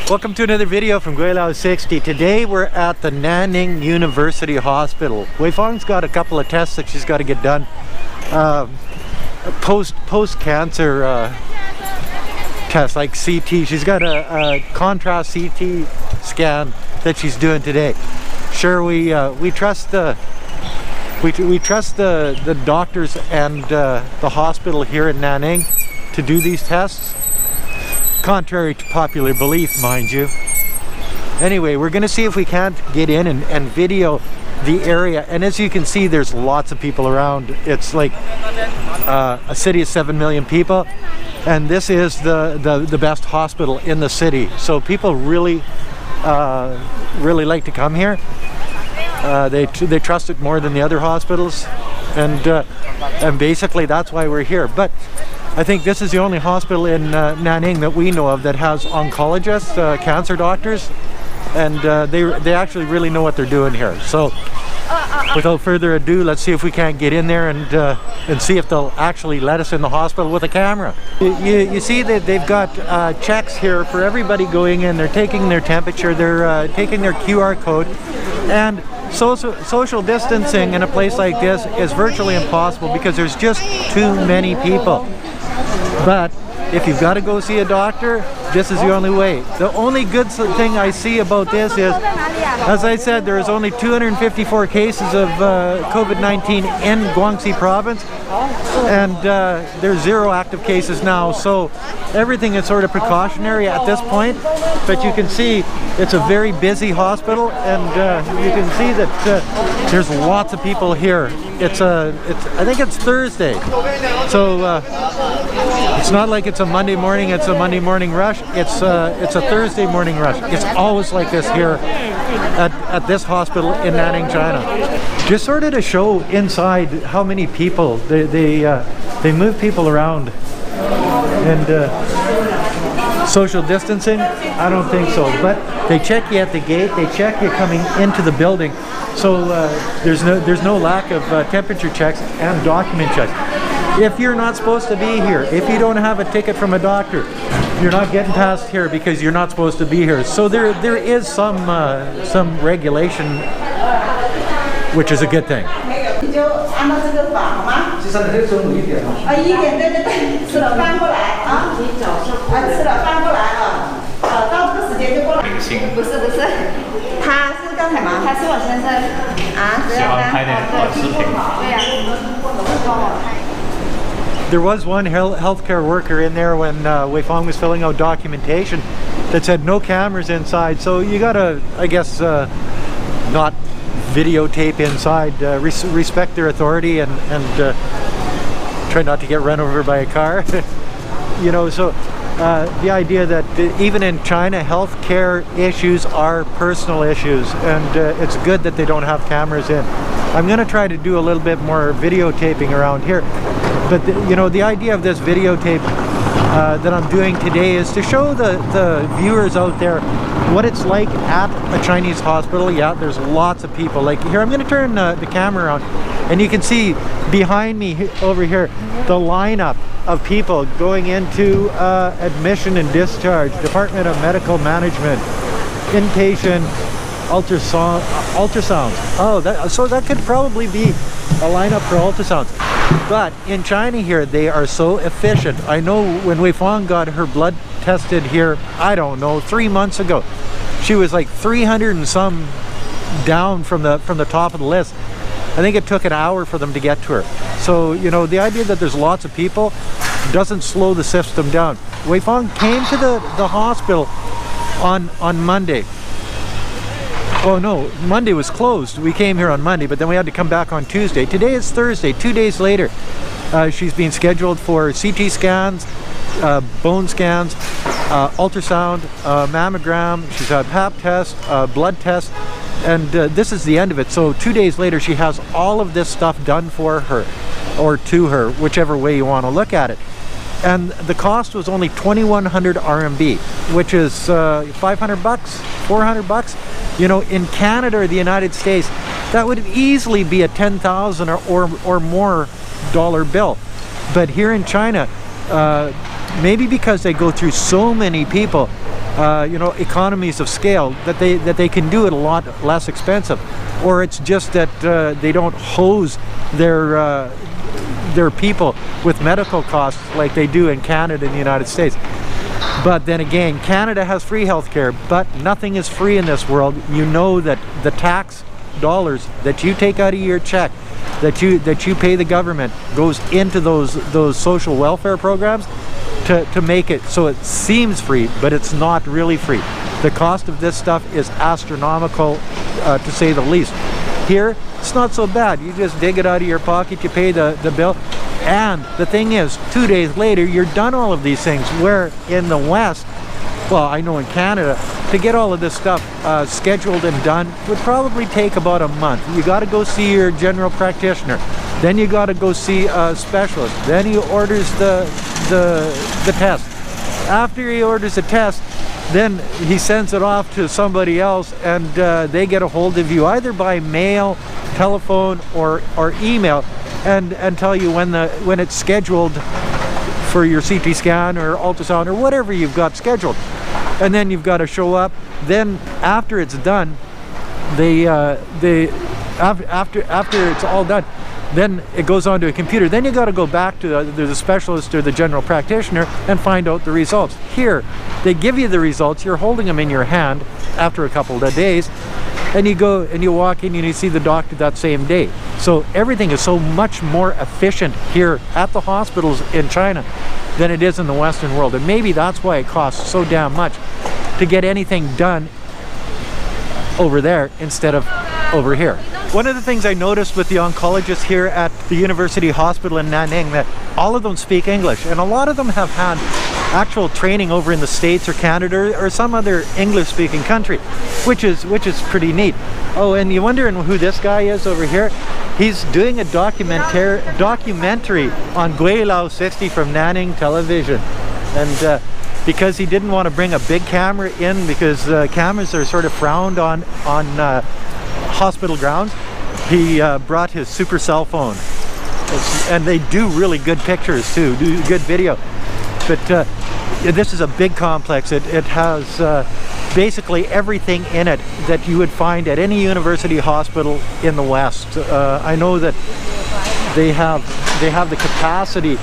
Welcome to another video from Gweilo 60. Today we're at the Nanning University Hospital. Wei Fang's got a couple of tests that she's got to get done. Post-cancer test, like CT. She's got a contrast CT scan that she's doing today. Sure, we trust the doctors and the hospital here in Nanning to do these tests. Contrary to popular belief, mind you. Anyway, we're gonna see if we can't get in and video the area. And as you can see, there's lots of people around. It's like a city of 7 million people, and this is the best hospital in the city. So people really like to come here. They trust it more than the other hospitals, and basically that's why we're here. But I think this is the only hospital in Nanning that we know of that has oncologists, cancer doctors, and they actually really know what they're doing here. So without further ado, let's see if we can't get in there and see if they'll actually let us in the hospital with a camera. You see that they've got checks here for everybody going in. They're taking their temperature, they're taking their QR code, and social distancing in a place like this is virtually impossible because there's just too many people. But if you've got to go see a doctor, this is the only way. The only good thing I see about this is, as I said, there is only 254 cases of COVID-19 in Guangxi province, and there's 0 active cases now. So everything is sort of precautionary at this point. But you can see it's a very busy hospital, and you can see that there's lots of people here. I think it's Thursday, so it's not like it's a Monday morning. It's a Monday morning rush. It's a Thursday morning rush. It's always like this here at this hospital in Nanning, China. Just sort of to show inside how many people they move people around, and social distancing, I don't think so. But they check you at the gate. They check you coming into the building. So there's no lack of temperature checks and document checks. If you're not supposed to be here, if you don't have a ticket from a doctor, you're not getting past here because you're not supposed to be here. So there is some regulation, which is a good thing. There was one healthcare worker in there when Wei Fang was filling out documentation that said no cameras inside. So you gotta, I guess, not videotape inside. Respect their authority and try not to get run over by a car. You know, so the idea that even in China, healthcare issues are personal issues, and it's good that they don't have cameras in. I'm going to try to do a little bit more videotaping around here, but you know, the idea of this videotape that I'm doing today is to show the viewers out there what it's like at a Chinese hospital. Yeah, there's lots of people. Like here, I'm going to turn the camera around, and you can see behind me over here the lineup of people going into admission and discharge, Department of Medical Management, inpatient, ultrasounds. Oh, so that could probably be a lineup for ultrasounds. But in China here, they are so efficient. I know when Wei Fang got her blood tested here, I don't know, 3 months ago, she was like 300 and some down from the top of the list. I think it took an hour for them to get to her. So, you know, the idea that there's lots of people doesn't slow the system down. Wei Fang came to the hospital on Monday. Oh no, Monday was closed. We came here on Monday, but then we had to come back on Tuesday. Today is Thursday, 2 days later. She's being scheduled for CT scans, bone scans, ultrasound, mammogram. She's had pap test, blood test, and this is the end of it. So 2 days later, she has all of this stuff done for her, or to her, whichever way you want to look at it. And the cost was only 2,100 RMB, which is 500 bucks, 400 bucks. You know, in Canada or the United States, that would easily be a 10,000 or more dollar bill. But here in China, maybe because they go through so many people, you know, economies of scale, that they can do it a lot less expensive, or it's just that they don't hose their people with medical costs like they do in Canada and the United States. But then again, Canada has free healthcare, but nothing is free in this world. You know that the tax dollars that you take out of your check, that you pay the government, goes into those social welfare programs to make it so it seems free, but it's not really free. The cost of this stuff is astronomical, to say the least. Here, it's not so bad. You just dig it out of your pocket, you pay the bill, and the thing is, 2 days later, you're done all of these things, where in the West, well, I know in Canada, to get all of this stuff scheduled and done would probably take about a month. You got to go see your general practitioner, then you got to go see a specialist, then he orders the test. After he orders the test, then he sends it off to somebody else, and they get a hold of you either by mail, telephone, or email, and tell you when it's scheduled for your CT scan or ultrasound or whatever you've got scheduled. And then you've got to show up. Then after it's done, after it's all done, then it goes onto a computer. Then you got to go back to the specialist or the general practitioner and find out the results. Here, they give you the results. You're holding them in your hand after a couple of days, and you go and you walk in and you see the doctor that same day. So everything is so much more efficient here at the hospitals in China than it is in the Western world. And maybe that's why it costs so damn much to get anything done over there instead of over here. One of the things I noticed with the oncologists here at the University Hospital in Nanning, that all of them speak English, and a lot of them have had actual training over in the States or Canada or some other English-speaking country, which is pretty neat. Oh, and you're wondering who this guy is over here? He's doing a documentary on Gweilo 60 from Nanning Television, and because he didn't want to bring a big camera in, because cameras are sort of frowned on hospital grounds, he brought his super cell phone, and they do really good pictures too, do good video. But this is a big complex. It has basically everything in it that you would find at any university hospital in the West. I know that they have the capacity.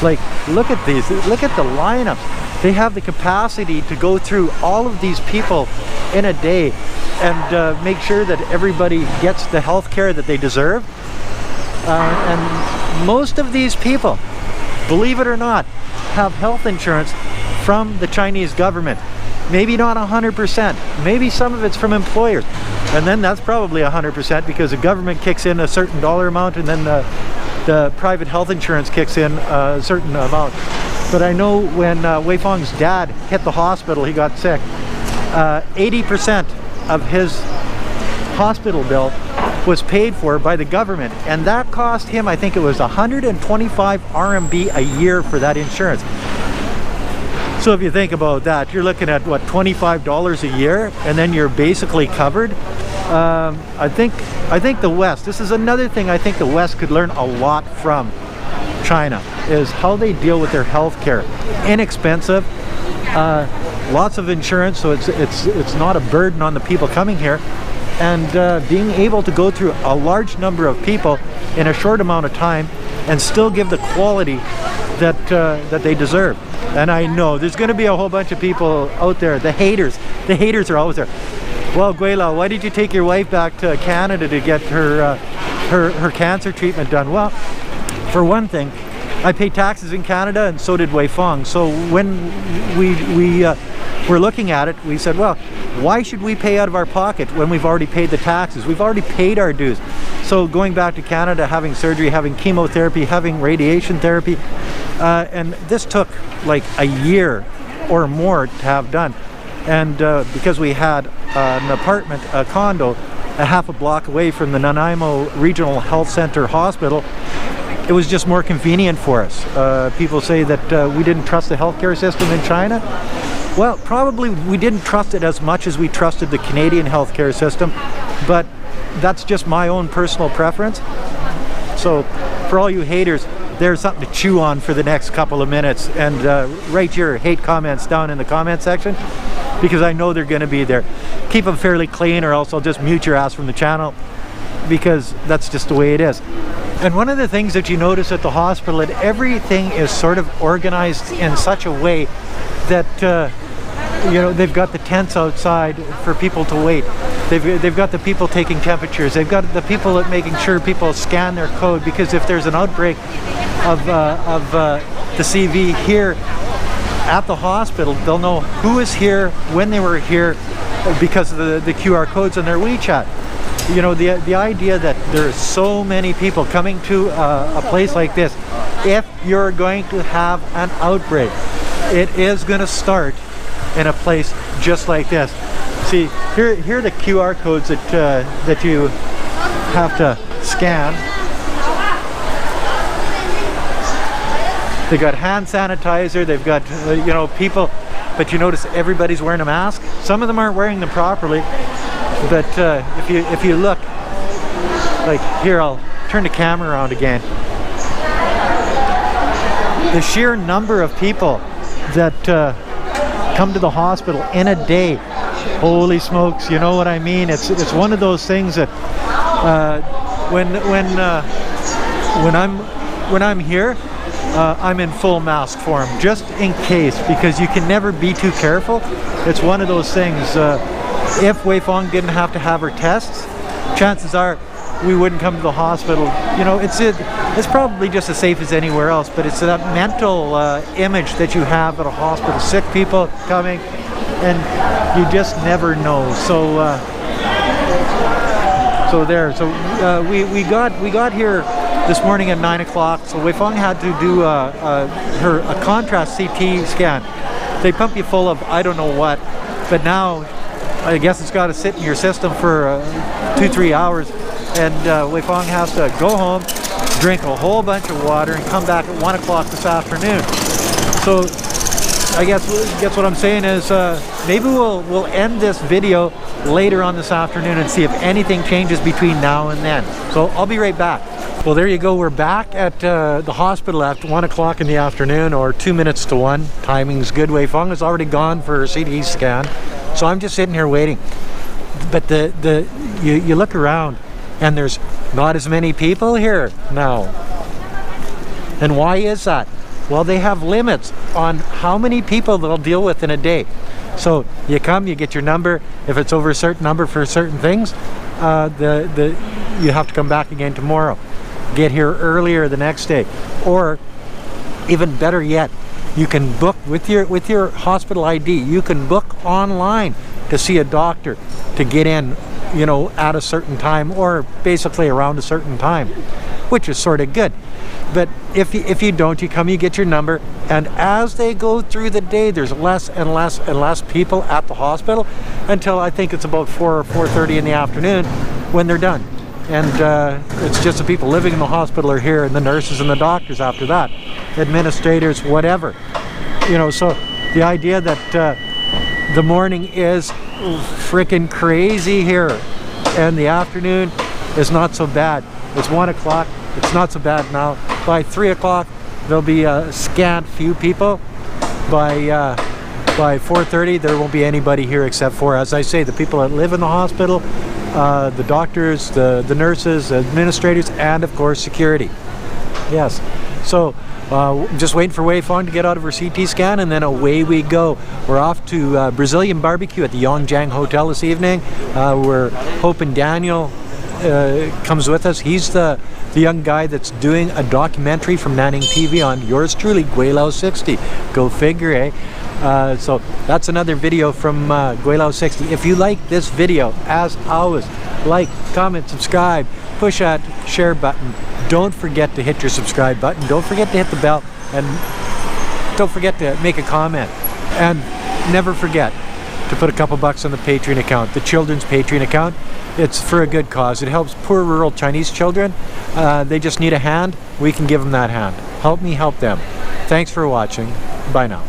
Like, look at these. Look at the lineups. They have the capacity to go through all of these people in a day and make sure that everybody gets the health care that they deserve. And most of these people, believe it or not, have health insurance from the Chinese government. Maybe not 100%, maybe some of it's from employers, and then that's probably 100% because the government kicks in a certain dollar amount, and then the private health insurance kicks in a certain amount. But I know when Wei Feng's dad hit the hospital, he got sick, 80% of his hospital bill was paid for by the government, and that cost him, I think it was 125 RMB a year for that insurance. So if you think about that, you're looking at what, $25 a year, and then you're basically covered. I think the West, this is another thing I think the West could learn a lot from China, is how they deal with their health care. Inexpensive, lots of insurance, so it's not a burden on the people coming here, and being able to go through a large number of people in a short amount of time and still give the quality that they deserve. And I know there's going to be a whole bunch of people out there, the haters are always there. Well, Gweilo, why did you take your wife back to Canada to get her cancer treatment done? Well, for one thing, I pay taxes in Canada, and so did Wei Feng. So when we were looking at it, we said, well, why should we pay out of our pocket when we've already paid the taxes? We've already paid our dues. So going back to Canada, having surgery, having chemotherapy, having radiation therapy, and this took like a year or more to have done. And because we had an apartment, a condo, a half a block away from the Nanaimo Regional Health Center Hospital, it was just more convenient for us. People say that we didn't trust the healthcare system in China. Well, probably we didn't trust it as much as we trusted the Canadian healthcare system, but that's just my own personal preference. So for all you haters, there's something to chew on for the next couple of minutes, and write your hate comments down in the comment section. because I know they're going to be there. Keep them fairly clean, or else I'll just mute your ass from the channel, because that's just the way it is. And one of the things that you notice at the hospital, that everything is sort of organized in such a way that you know, they've got the tents outside for people to wait. They've got the people taking temperatures. They've got the people that making sure people scan their code, because if there's an outbreak of the CV here at the hospital, they'll know who is here, when they were here, because of the QR codes on their WeChat. You know, the idea that there's so many people coming to a place like this, if you're going to have an outbreak, it is going to start in a place just like this. See, here are the QR codes that you have to scan. They've got hand sanitizer, they've got, you know, people, but you notice everybody's wearing a mask. Some of them aren't wearing them properly, but if you look, like here, I'll turn the camera around again. The sheer number of people that come to the hospital in a day, holy smokes, you know what I mean? It's one of those things that when I'm here, I'm in full mask form, just in case, because you can never be too careful. It's one of those things. If Wei Fong didn't have to have her tests, chances are we wouldn't come to the hospital. You know, it's probably just as safe as anywhere else, but it's that mental image that you have at a hospital, sick people coming, and you just never know. So we got here this morning at 9 o'clock. So Wei Fong had to do a contrast CT scan. They pump you full of I don't know what, but now I guess it's got to sit in your system for 2-3 hours. And Wei Fong has to go home, drink a whole bunch of water, and come back at 1 o'clock this afternoon. So I guess what I'm saying is maybe we'll end this video later on this afternoon and see if anything changes between now and then. So I'll be right back. Well, there you go. We're back at the hospital at 1 o'clock in the afternoon, or 2 minutes to 1. Timing's good. Wei Fong is already gone for her CT scan, so I'm just sitting here waiting. But you look around, and there's not as many people here now. And why is that? Well, they have limits on how many people they'll deal with in a day. So you come, you get your number. If it's over a certain number for certain things, you have to come back again tomorrow. Get here earlier the next day. Or even better yet, you can book with your hospital ID. You can book online to see a doctor to get in, you know, at a certain time, or basically around a certain time, which is sort of good. But if you don't, you come, you get your number, and as they go through the day, there's less and less and less people at the hospital until I think it's about 4 or 4:30 in the afternoon when they're done. And it's just the people living in the hospital are here, and the nurses and the doctors after that, administrators, whatever. You know, so the idea that the morning is freaking crazy here, and the afternoon is not so bad. It's 1 o'clock, it's not so bad now. By 3 o'clock, there'll be a scant few people. By 4:30, there won't be anybody here except for, as I say, the people that live in the hospital, the doctors, the nurses, the administrators, and of course security. Yes. So just waiting for Wei Fong to get out of her CT scan, and then away we go. We're off to Brazilian barbecue at the Yongjiang Hotel this evening. We're hoping Daniel comes with us. He's the young guy that's doing a documentary from Nanning TV on yours truly, Gweilo 60. Go figure, eh? So that's another video from Gweilo 60. If you like this video, as always, like, comment, subscribe, push that share button. Don't forget to hit your subscribe button. Don't forget to hit the bell, and don't forget to make a comment. And never forget to put a couple bucks on the Patreon account, the children's Patreon account. It's for a good cause. It helps poor rural Chinese children. They just need a hand. We can give them that hand. Help me help them. Thanks for watching. Bye now.